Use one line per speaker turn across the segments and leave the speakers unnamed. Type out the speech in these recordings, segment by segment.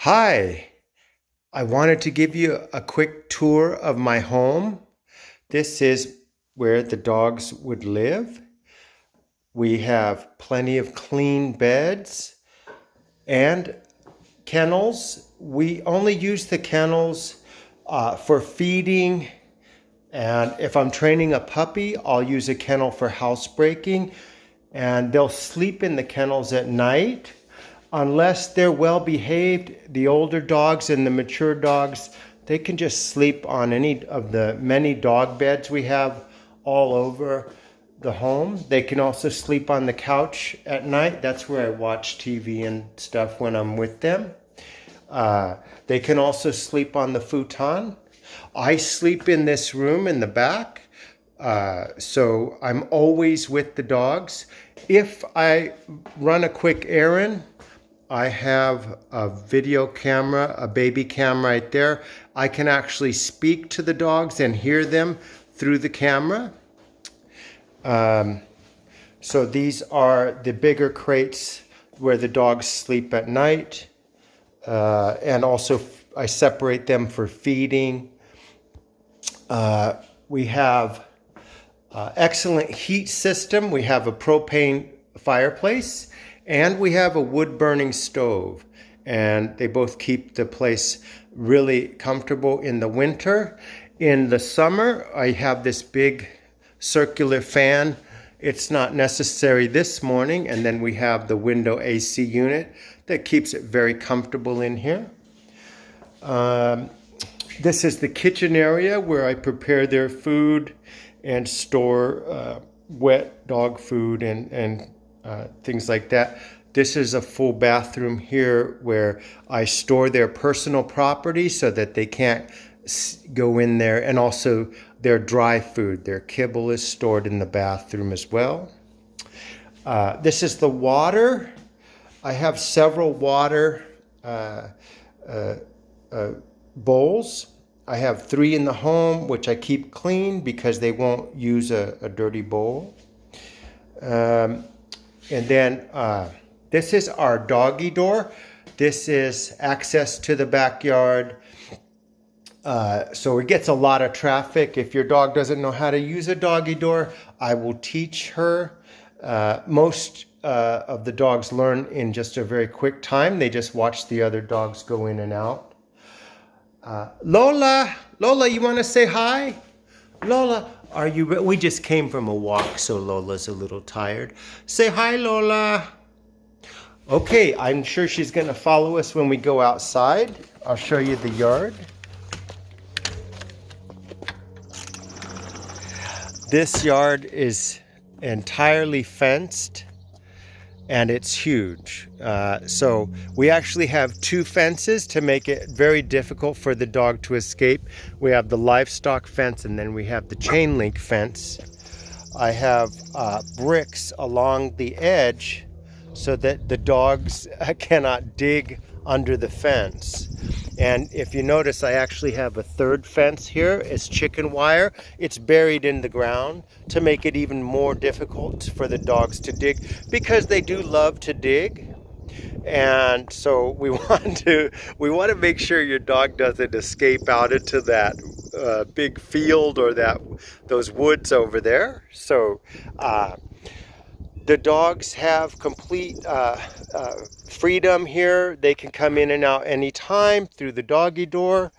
Hi, I wanted to give you a quick tour of my home. This is where the dogs would live. We have plenty of clean beds and kennels. We only use the kennels for feeding, and if I'm training a puppy, I'll use a kennel for housebreaking, and they'll sleep in the kennels at night. Unless they're well behaved, the older dogs and the mature dogs, they can just sleep on any of the many dog beds we have all over the home. They can also sleep on the couch at night. That's where I watch TV and stuff when I'm with them. They can also sleep on the futon. I sleep in this room in the back. So I'm always with the dogs. If I run a quick errand, I have a video camera, a baby camera right there. I can actually speak to the dogs and hear them through the camera. So these are the bigger crates where the dogs sleep at night. And also I separate them for feeding. We have excellent heat system. We have a propane fireplace. And we have a wood-burning stove, and they both keep the place really comfortable in the winter. In the summer, I have this big circular fan. It's not necessary this morning, and then we have the window AC unit that keeps it very comfortable in here. This is the kitchen area where I prepare their food and store wet dog food and things like that. This is a full bathroom here where I store their personal property so that they can't go in there, and also their dry food. Their kibble is stored in the bathroom as well. This is the water. I have several water bowls. I have 3 in the home, which I keep clean because they won't use a dirty bowl. And then this is our doggy door. This is access to the backyard. So it gets a lot of traffic. If your dog doesn't know how to use a doggy door, I will teach her. Most of the dogs learn in just a very quick time. They just watch the other dogs go in and out. Lola, you want to say hi? Lola, we just came from a walk, so Lola's a little tired. Say hi, Lola. Okay, I'm sure she's going to follow us when we go outside. I'll show you the yard. This yard is entirely fenced, and it's huge. So we actually have 2 fences to make it very difficult for the dog to escape. We have the livestock fence, and then we have the chain link fence. I have bricks along the edge so that the dogs cannot dig under the fence. And if you notice, I actually have a 3rd fence here. It's chicken wire. It's buried in the ground to make it even more difficult for the dogs to dig, because they do love to dig. And so we want to make sure your dog doesn't escape out into that big field or those woods over there. So the dogs have complete freedom here. They can come in and out anytime through the doggy door.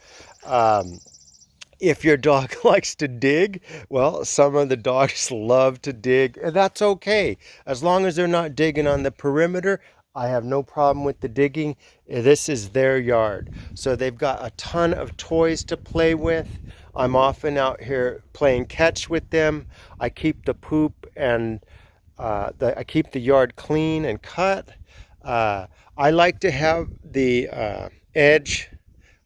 If your dog likes to dig, well, some of the dogs love to dig, and that's okay. As long as they're not digging on the perimeter, I have no problem with the digging. This is their yard. So they've got a ton of toys to play with. I'm often out here playing catch with them. I keep the poop and I keep the yard clean and cut. I like to have the edge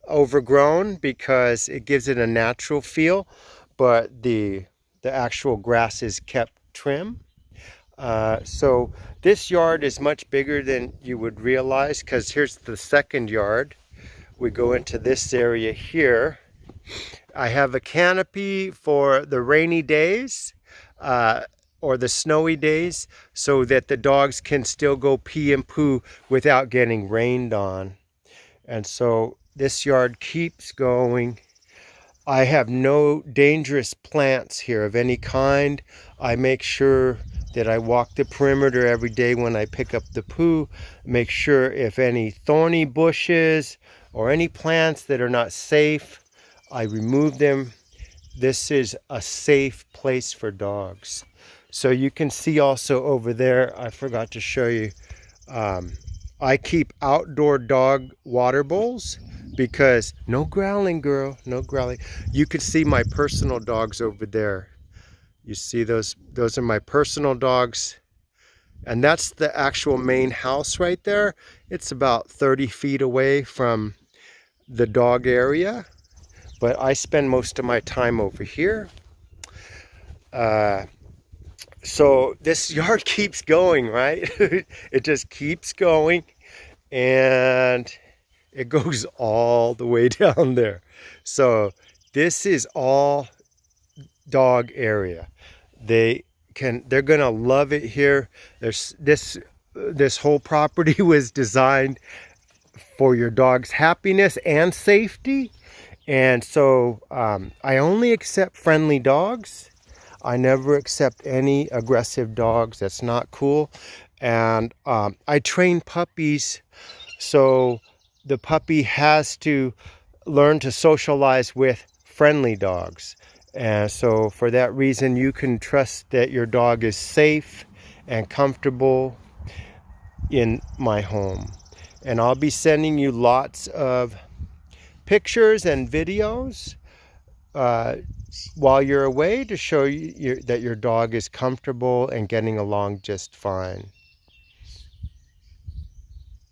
overgrown because it gives it a natural feel, but the actual grass is kept trim. So this yard is much bigger than you would realize, because here's the second yard. We go into this area here. I have a canopy for the rainy days or the snowy days, so that the dogs can still go pee and poo without getting rained on. And so this yard keeps going. I have no dangerous plants here of any kind. I make sure that I walk the perimeter every day when I pick up the poo. Make sure if any thorny bushes or any plants that are not safe, I remove them. This is a safe place for dogs. So you can see also over there, I forgot to show you, I keep outdoor dog water bowls because no growling, girl, no growling. You can see my personal dogs over there. You see those are my personal dogs. And that's the actual main house right there. It's about 30 feet away from the dog area, but I spend most of my time over here. So this yard keeps going, right? It just keeps going, and it goes all the way down there. So this is all dog area. They're gonna love it here. This whole property was designed for your dog's happiness and safety. And so I only accept friendly dogs. I never accept any aggressive dogs. That's not cool. And I train puppies, so the puppy has to learn to socialize with friendly dogs. And so for that reason, you can trust that your dog is safe and comfortable in my home. And I'll be sending you lots of pictures and videos while you're away to show you that your dog is comfortable and getting along just fine.